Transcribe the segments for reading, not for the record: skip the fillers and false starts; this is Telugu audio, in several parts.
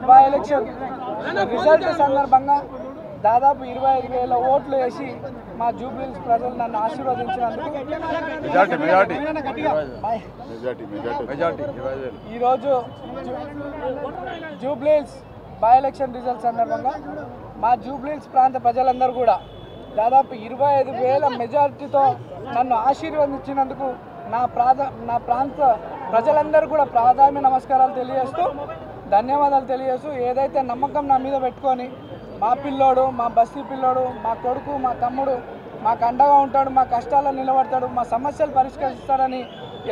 జూబ్లీహిల్స్ బై ఎలక్షన్ రిజల్ట్ సందర్భంగా దాదాపు 25,000 ఓట్లు వేసి మా జూబ్లీహిల్స్ ప్రజలు నన్ను ఆశీర్వదించినందుకు ఈరోజు జూబ్లీహిల్స్ బై ఎలక్షన్ రిజల్ట్ సందర్భంగా మా జూబ్లీహిల్స్ ప్రాంత ప్రజలందరూ కూడా దాదాపు 25,000 మెజారిటీతో నన్ను ఆశీర్వదించినందుకు నా ప్రాంత ప్రజలందరూ కూడా ప్రాధాన్య నమస్కారాలు తెలియజేస్తూ ధన్యవాదాలు తెలియజేస్తూ ఏదైతే నమ్మకం నా మీద పెట్టుకొని మా పిల్లోడు మా బస్తీ పిల్లోడు మా కొడుకు మా తమ్ముడు మాకు అండగా ఉంటాడు మా కష్టాలను నిలబడతాడు మా సమస్యలు పరిష్కరిస్తాడని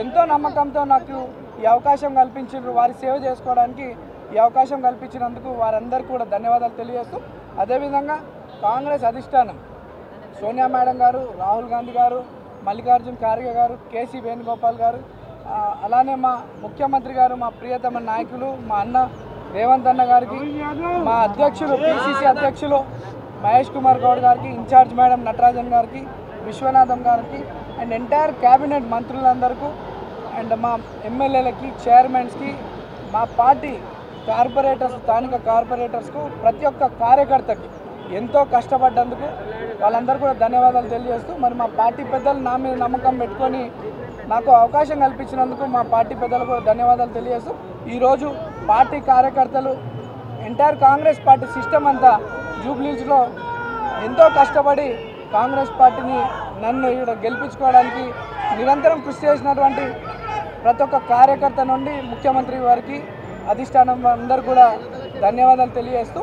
ఎంతో నమ్మకంతో నాకు ఈ అవకాశం కల్పించారు వారి సేవ చేసుకోవడానికి ఈ అవకాశం కల్పించినందుకు వారందరికీ కూడా ధన్యవాదాలు తెలియజేస్తూ అదేవిధంగా కాంగ్రెస్ అధిష్టానం సోనియా మేడం గారు రాహుల్ గాంధీ గారు మల్లికార్జున్ ఖార్గే గారు కేసీ వేణుగోపాల్ గారు అలానే మా ముఖ్యమంత్రి గారు మా ప్రియతమ నాయకులు మా అన్న రేవంత్ అన్న గారికి మా అధ్యక్షులు పిసిసి అధ్యక్షులు మహేష్ కుమార్ గౌడ్ గారికి ఇన్ఛార్జ్ మేడం నటరాజన్ గారికి విశ్వనాథం గారికి అండ్ ఎంటైర్ క్యాబినెట్ మంత్రులందరికీ అండ్ మా ఎమ్మెల్యేలకి చైర్మన్స్కి మా పార్టీ కార్పొరేటర్స్ స్థానిక కార్పొరేటర్స్కు ప్రతి ఒక్క కార్యకర్తకి ఎంతో కష్టపడ్డందుకు వాళ్ళందరూ కూడా ధన్యవాదాలు తెలియజేస్తూ మరి మా పార్టీ పెద్దలు నా మీద నమ్మకం పెట్టుకొని నాకు అవకాశం కల్పించినందుకు మా పార్టీ పెద్దలు కూడా ధన్యవాదాలు తెలియజేస్తూ ఈరోజు పార్టీ కార్యకర్తలు ఎంటైర్ కాంగ్రెస్ పార్టీ సిస్టమ్ అంతా జూబ్లీహిల్స్లో ఎంతో కష్టపడి కాంగ్రెస్ పార్టీని నన్ను ఇక్కడ గెలిపించుకోవడానికి నిరంతరం కృషి చేసినటువంటి ప్రతి ఒక్క కార్యకర్త నుండి ముఖ్యమంత్రి వారికి అధిష్టానం అందరూ కూడా ధన్యవాదాలు తెలియజేస్తూ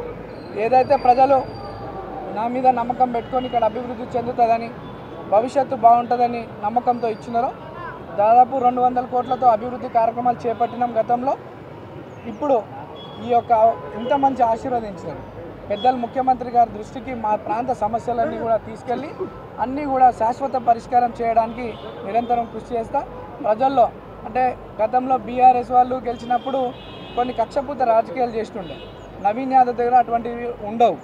ఏదైతే ప్రజలు నా మీద నమ్మకం పెట్టుకొని ఇక్కడ అభివృద్ధి చెందుతుందని భవిష్యత్తు బాగుంటుందని నమ్మకంతో ఇచ్చినారో దాదాపు 200 కోట్లతో అభివృద్ధి కార్యక్రమాలు చేపట్టినాం గతంలో ఇప్పుడు ఈ యొక్క ఇంత మంచి ఆశీర్వదించారు పెద్దలు ముఖ్యమంత్రి గారి దృష్టికి మా ప్రాంత సమస్యలన్నీ కూడా తీసుకెళ్ళి అన్నీ కూడా శాశ్వత పరిష్కారం చేయడానికి నిరంతరం కృషి చేస్తా ప్రజల్లో అంటే గతంలో బీఆర్ఎస్ వాళ్ళు గెలిచినప్పుడు కొన్ని కక్షపూత రాజకీయాలు చేస్తుండే నవీన్ యాదవ్ దగ్గర అటువంటివి ఉండవు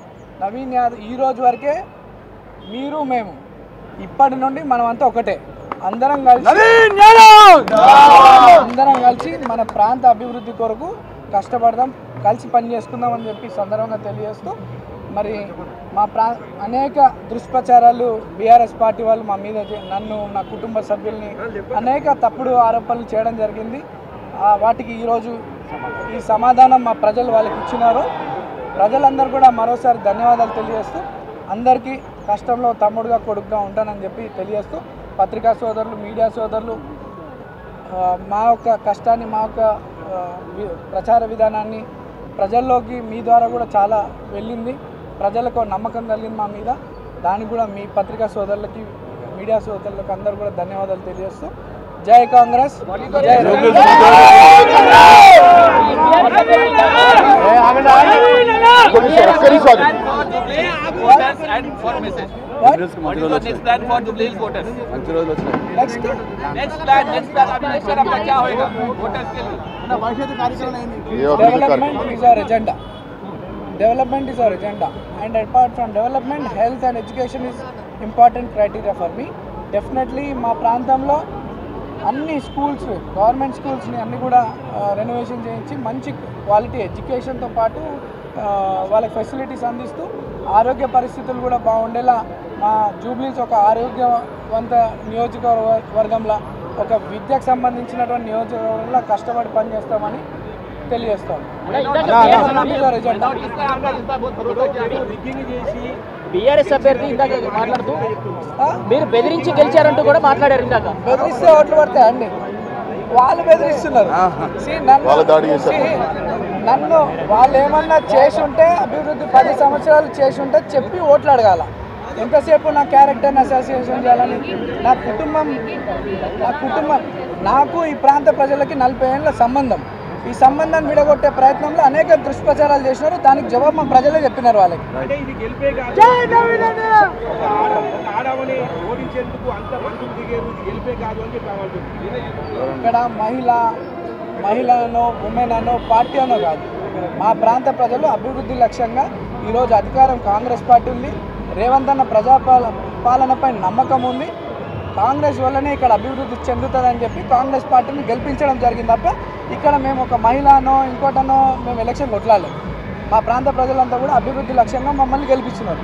నవీన్ యాదవ్ ఈ రోజు వరకే మీరు మేము ఇప్పటి నుండి మనమంతా ఒకటే అందరం కలిసి మన ప్రాంత అభివృద్ధి కొరకు కష్టపడదాం కలిసి పని చేసుకుందామని చెప్పి సందర్భంగా తెలియజేస్తూ మరి మా అనేక దుష్ప్రచారాలు బీఆర్ఎస్ పార్టీ వాళ్ళు మా మీద నన్ను నా కుటుంబ సభ్యుల్ని అనేక తప్పుడు ఆరోపణలు చేయడం జరిగింది వాటికి ఈరోజు ఈ సమాధానం మా ప్రజలు వాళ్ళకి ఇచ్చినారు ప్రజలందరూ కూడా మరోసారి ధన్యవాదాలు తెలియజేస్తూ అందరికీ కష్టంలో తమ్ముడుగా కొడుకుగా ఉంటానని చెప్పి తెలియజేస్తూ పత్రికా సోదరులు మీడియా సోదరులు మా యొక్క కష్టాన్ని మా యొక్క ప్రచార విధానాన్ని ప్రజల్లోకి మీ ద్వారా కూడా చాలా వెళ్ళింది ప్రజలకు నమ్మకం కలిగింది మా మీద దానికి కూడా మీ పత్రికా సోదరులకి మీడియా సోదరులకు అందరూ కూడా ధన్యవాదాలు తెలియజేస్తూ జై కాంగ్రెస్ జై Development is our agenda, and apart from development, health and education is important criteria for me. Definitely, మా ప్రాంతంలో అన్ని స్కూల్స్ గవర్నమెంట్ స్కూల్స్ని అన్ని కూడా రెనోవేషన్ చేయించి మంచి క్వాలిటీ ఎడ్యుకేషన్తో పాటు వాళ్ళకి ఫెసిలిటీస్ అందిస్తూ ఆరోగ్య పరిస్థితులు కూడా బాగుండేలా మా జూబ్లీహిల్స్ ఒక ఆరోగ్యవంత నియోజకవర్గంలో ఒక విద్యకు సంబంధించినటువంటి నియోజకవర్గంలో కష్టపడి పనిచేస్తామని తెలియజేస్తాం బీఆర్ఎస్ అభ్యర్థి ఇందాక మాట్లాడుతూ మీరు బెదిరించి గెలిచారంటూ కూడా మాట్లాడారు ఇందాక బెదిరిస్తే ఓట్లు పడతాయి అండి వాళ్ళు బెదిరిస్తున్నారు నన్ను వాళ్ళు ఏమన్నా చేసి ఉంటే అభివృద్ధి 10 సంవత్సరాలు చేసి ఉంటే చెప్పి ఓట్లు అడగాల ఎంతసేపు నా క్యారెక్టర్ని అసోసియేషన్ చేయాలని నా కుటుంబం నాకు ఈ ప్రాంత ప్రజలకి 40 ఏళ్ళ సంబంధం ఈ సంబంధాన్ని విడగొట్టే ప్రయత్నంలో అనేక దుష్ప్రచారాలు చేసినారు దానికి జవాబు మా ప్రజలే చెప్పినారు వాళ్ళకి ఇక్కడ మహిళనో ఉమెన్ అనో పార్టీ అనో కాదు మా ప్రాంత ప్రజలు అభివృద్ధి లక్ష్యంగా ఈరోజు అధికారం కాంగ్రెస్ పార్టీ ఉంది రేవంత్ అన్న పాలనపై నమ్మకం ఉంది కాంగ్రెస్ వల్లనే ఇక్కడ అభివృద్ధి చెందుతుందని చెప్పి కాంగ్రెస్ పార్టీని గెలిపించడం జరిగింది తప్ప ఇక్కడ మేము ఒక మహిళనో ఇంకోటనో మేము ఎలక్షన్ కొట్లాలి మా ప్రాంత ప్రజలంతా కూడా అభివృద్ధి లక్ష్యంగా మమ్మల్ని గెలిపించినారు.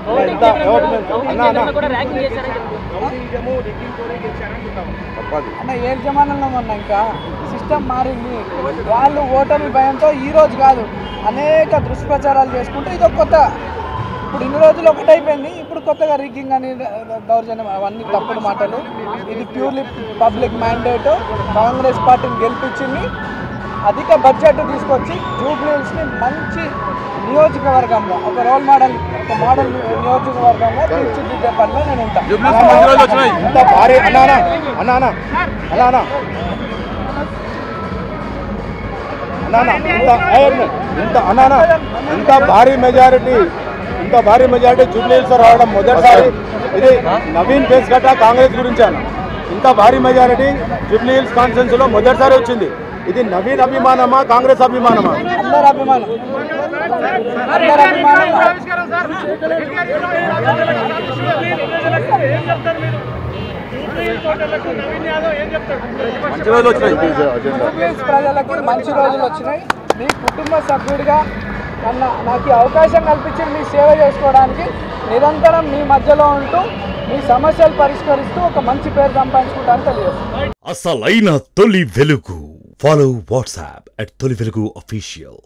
అన్న ఏ జమానంలో ఉన్నా ఇంకా సిస్టమ్ మారింది. వాళ్ళు ఓటమి భయంతో ఈ రోజు కాదు అనేక దుష్ప్రచారాలు చేసుకుంటూ ఇది కొత్త, ఇప్పుడు ఇన్ని రోజులు ఒకటైపోయింది, ఇప్పుడు కొత్తగా రిగ్గింగ్ అని దౌర్జన్యం అవన్నీ తప్పుడు మాటలు. ఇది ప్యూర్లీ పబ్లిక్ మ్యాండేట్. కాంగ్రెస్ పార్టీని గెలిపించింది, అధిక బడ్జెట్ తీసుకొచ్చి జూబ్లీహిల్స్ని మంచి నియోజకవర్గంగా ఒక రోల్ మోడల్, ఒక మోడల్ నియోజకవర్గంగా తీర్చిదిద్దే పనిలో నేను ఉంటాను. ఇంత భారీ మెజారిటీ జూబ్లీహిల్స్ రావడం మొదటిసారి. ఇది నవీన్ ఫేస్ గట్ట కాంగ్రెస్ గురించి అన్న. ఇంత భారీ మెజారిటీ జూబ్లీహిల్స్ కాన్స్టిట్యున్సీలో మొదటిసారి వచ్చింది. ఇది నవీన్ అభిమానమా కాంగ్రెస్ అభిమానమా? అందరు అభిమానం, అందరు అభిమానం. జూబ్లీహిల్స్ ప్రజలకి మంచి రోజులు వచ్చినాయి. మీ కుటుంబ సభ్యుడిగా నాకు ఈ అవకాశం కల్పించి మీ సేవ చేసుకోవడానికి నిరంతరం మీ మధ్యలో ఉంటూ మీ సమస్యలు పరిష్కరిస్తూ ఒక మంచి పేరు సంపాదించుకుంటానని తెలియజేస్తాను. అసలైన తొలి వెలుగు. ఫాలో వాట్సాప్ @తొలి వెలుగు official.